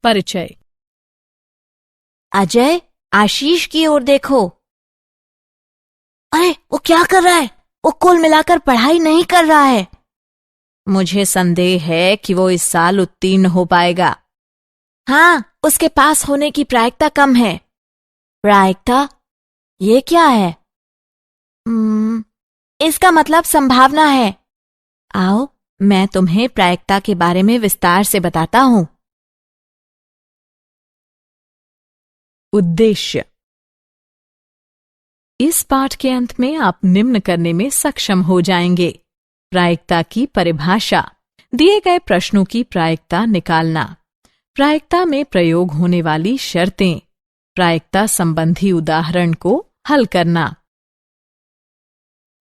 परिचय। अजय, आशीष की ओर देखो। अरे, वो क्या कर रहा है? वो कुल मिलाकर पढ़ाई नहीं कर रहा है। मुझे संदेह है कि वो इस साल उत्तीर्ण हो पाएगा। हाँ, उसके पास होने की प्रायिकता कम है। प्रायिकता? ये क्या है? इसका मतलब संभावना है। आओ, मैं तुम्हें प्रायिकता के बारे में विस्तार से बताता हूँ। उद्देश्य। इस पाठ के अंत में आप निम्न करने में सक्षम हो जाएंगे। प्रायिकता की परिभाषा, दिए गए प्रश्नों की प्रायिकता निकालना, प्रायिकता में प्रयोग होने वाली शर्तें, प्रायिकता संबंधी उदाहरण को हल करना।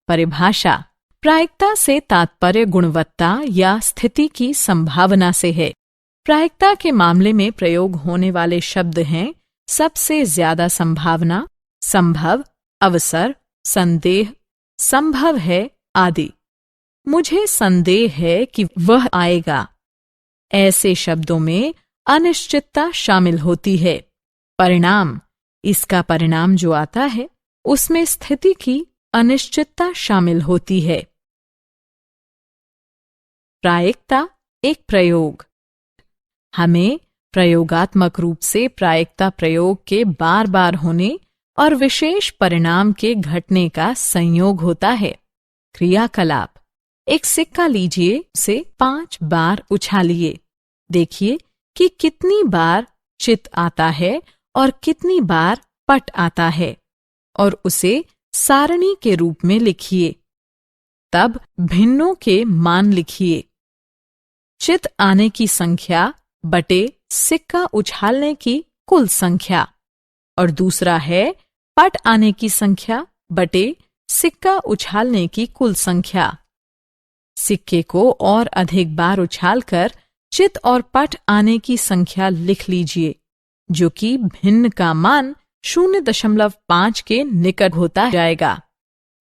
परिभाषा। प्रायिकता से तात्पर्य गुणवत्ता या स्थिति की संभावना से है। प्रायिकता के मामले में प्रयोग होने वाले शब्द हैं सबसे ज्यादा संभावना, संभव, अवसर, संदेह, संभव है आदि। मुझे संदेह है कि वह आएगा। ऐसे शब्दों में अनिश्चितता शामिल होती है। परिणाम, इसका परिणाम जो आता है उसमें स्थिति की अनिश्चितता शामिल होती है। प्रायिकता एक प्रयोग। हमें प्रयोगात्मक रूप से प्रायिकता प्रयोग के बार बार होने और विशेष परिणाम के घटने का संयोग होता है। क्रियाकलाप। एक सिक्का लीजिए, उसे 5 बार उछालिए। देखिए कि कितनी बार चित आता है और कितनी बार पट आता है, और उसे सारणी के रूप में लिखिए। तब भिन्नों के मान लिखिए। चित आने की संख्या बटे सिक्का उछालने की कुल संख्या, और दूसरा है पट आने की संख्या बटे सिक्का उछालने की कुल संख्या। सिक्के को और अधिक बार उछालकर चित और पट आने की संख्या लिख लीजिए, जो कि भिन्न का मान 0.5 के निकट होता जाएगा।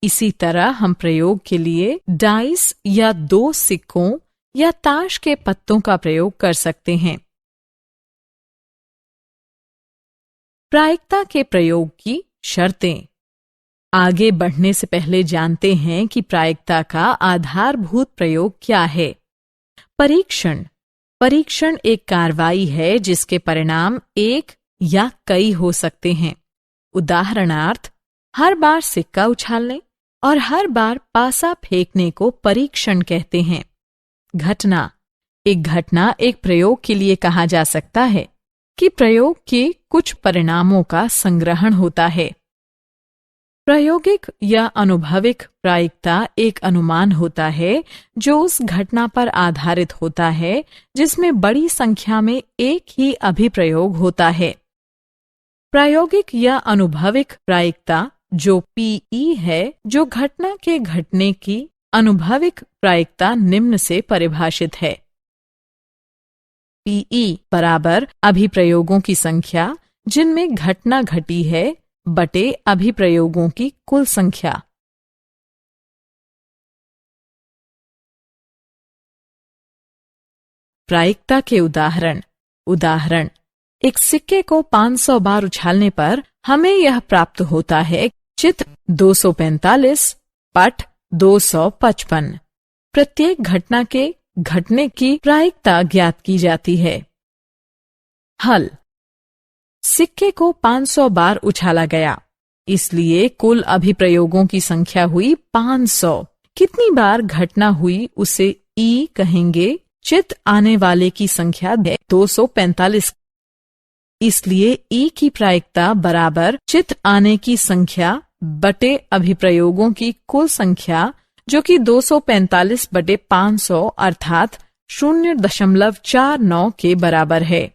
इसी तरह हम प्रयोग के लिए डाइस या 2 सिक्कों या ताश के पत्तों का प्रयोग कर सकते हैं। प्रायिकता के प्रयोग की शर्तें। आगे बढ़ने से पहले जानते हैं कि प्रायिकता का आधारभूत प्रयोग क्या है। परीक्षण। परीक्षण एक कार्रवाई है जिसके परिणाम एक या कई हो सकते हैं। उदाहरणार्थ, हर बार सिक्का उछालने और हर बार पासा फेंकने को परीक्षण कहते हैं। घटना। एक घटना एक प्रयोग के लिए कहा जा सकता है कि प्रयोग के कुछ परिणामों का संग्रहण होता है। प्रायोगिक या अनुभविक प्रायिकता एक अनुमान होता है जो उस घटना पर आधारित होता है जिसमें बड़ी संख्या में एक ही अभिप्रयोग होता है। प्रायोगिक या अनुभविक प्रायिकता जो पीई है, जो घटना के घटने की अनुभविक प्रायिकता निम्न से परिभाषित है। पीई बराबर अभिप्रयोगों की संख्या जिनमें घटना घटी है बटे अभिप्रयोगों की कुल संख्या। प्रायिकता के उदाहरण। एक सिक्के को 500 बार उछालने पर हमें यह प्राप्त होता है। चित 245, पट 255। प्रत्येक घटना के घटने की प्रायिकता ज्ञात की जाती है। हल। सिक्के को 500 बार उछाला गया, इसलिए कुल अभिप्रयोगों की संख्या हुई 500। कितनी बार घटना हुई उसे ई कहेंगे। चित आने वाले की संख्या 245, इसलिए ई की प्रायिकता बराबर चित आने की संख्या बटे अभिप्रयोगों की कुल संख्या, जो कि 245 बटे 500 अर्थात 0.49 के बराबर है।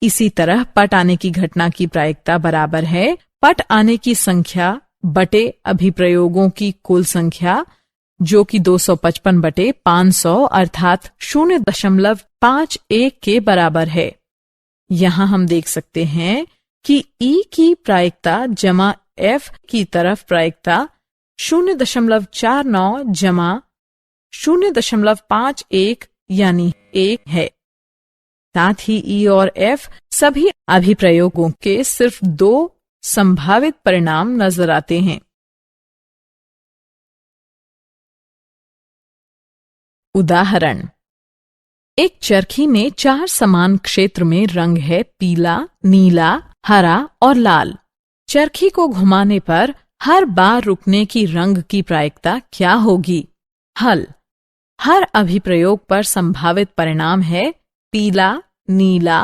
इसी तरह पट आने की घटना की प्रायिकता बराबर है पट आने की संख्या बटे अभिप्रयोगों की कुल संख्या, जो कि 255 बटे 500 अर्थात 0.51 के बराबर है। यहाँ हम देख सकते हैं कि ई की प्रायिकता जमा एफ की तरफ प्रायिकता 0.49 जमा 0.51 यानी 1 है। साथ ही ई और एफ सभी अभिप्रयोगों के सिर्फ 2 संभावित परिणाम नजर आते हैं। उदाहरण, एक चरखी में 4 समान क्षेत्र में रंग है पीला, नीला, हरा और लाल। चरखी को घुमाने पर हर बार रुकने की रंग की प्रायिकता क्या होगी? हल, हर अभिप्रयोग पर संभावित परिणाम है पीला, नीला,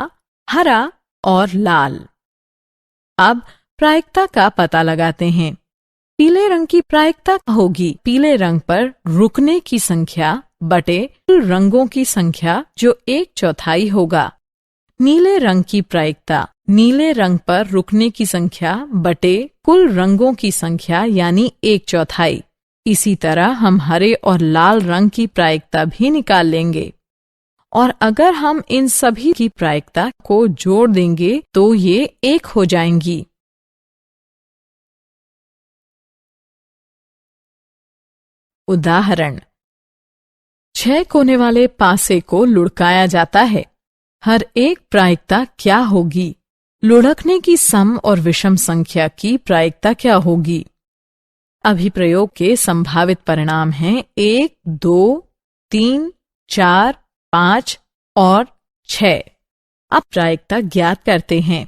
हरा और लाल। अब प्रायिकता का पता लगाते हैं। पीले रंग की प्रायिकता होगी पीले रंग पर रुकने की संख्या बटे कुल रंगों की संख्या जो 1/4 होगा। नीले रंग की प्रायिकता नीले रंग पर रुकने की संख्या बटे कुल रंगों की संख्या यानी 1/4। इसी तरह हम हरे और लाल रंग की प्रायिकता भी निकाल लेंगे और अगर हम इन सभी की प्रायिकता को जोड़ देंगे तो ये 1 हो जाएंगी। उदाहरण, 6 कोने वाले पासे को लुढ़काया जाता है। हर एक प्रायिकता क्या होगी? लुढ़कने की सम और विषम संख्या की प्रायिकता क्या होगी? अभिप्रयोग के संभावित परिणाम हैं 1, 2, 3, 4, 5 और 6। अब प्रायिकता ज्ञात करते हैं।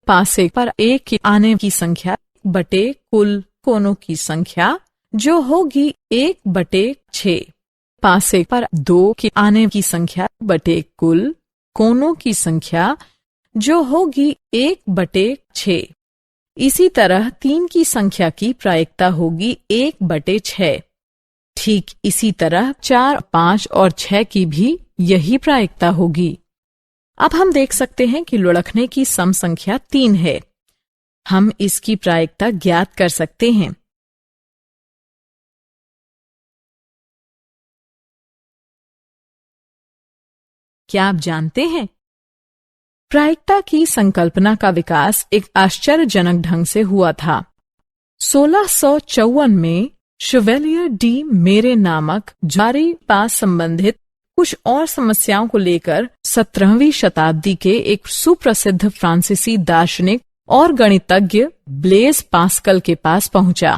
पासे पर 1 के आने की संख्या बटे कुल कोनों की संख्या जो होगी 1/6। पासे पर 2 के आने की संख्या बटे कुल कोनों की संख्या जो होगी 1/6। इसी तरह 3 की संख्या की प्रायिकता होगी 1/6। ठीक इसी तरह 4, 5 और 6 की भी यही प्रायिकता होगी। अब हम देख सकते हैं कि लुढ़कने की सम संख्या 3 है। हम इसकी प्रायिकता ज्ञात कर सकते हैं। क्या आप जानते हैं? प्रायिकता की संकल्पना का विकास एक आश्चर्यजनक ढंग से हुआ था। 1654 में शेवेलियर डी मेरे नामक जारी पास संबंधित कुछ और समस्याओं को लेकर 17वीं शताब्दी के एक सुप्रसिद्ध फ्रांसीसी दार्शनिक और गणितज्ञ ब्लेज पास्कल के पास पहुंचा।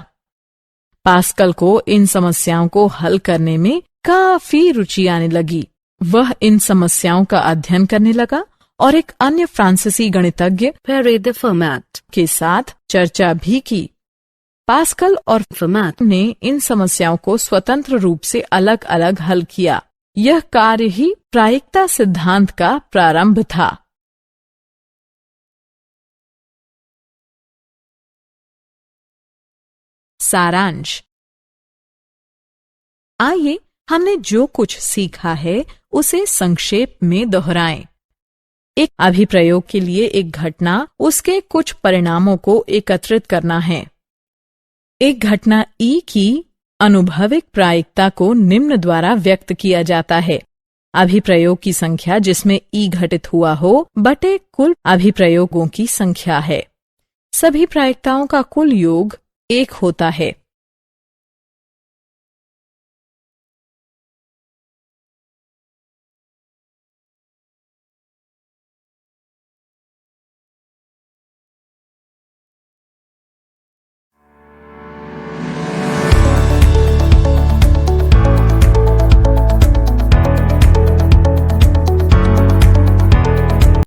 पास्कल को इन समस्याओं को हल करने में काफी रुचि आने लगी। वह इन समस्याओं का अध्ययन करने लगा और एक अन्य फ्रांसीसी गणितज्ञ पेरे दे फर्माट के साथ चर्चा भी की। पास्कल और फर्माट ने इन समस्याओं को स्वतंत्र रूप से अलग अलग हल किया। यह कार्य ही प्रायिकता सिद्धांत का प्रारंभ था। सारांश। आइए हमने जो कुछ सीखा है उसे संक्षेप में दोहराएं। एक अभिप्रयोग के लिए एक घटना उसके कुछ परिणामों को एकत्रित करना है। एक घटना ई की अनुभविक प्रायिकता को निम्न द्वारा व्यक्त किया जाता है। अभिप्रयोग की संख्या जिसमें ई घटित हुआ हो बटे कुल अभिप्रयोगों की संख्या है। सभी प्रायिकताओं का कुल योग 1 होता है।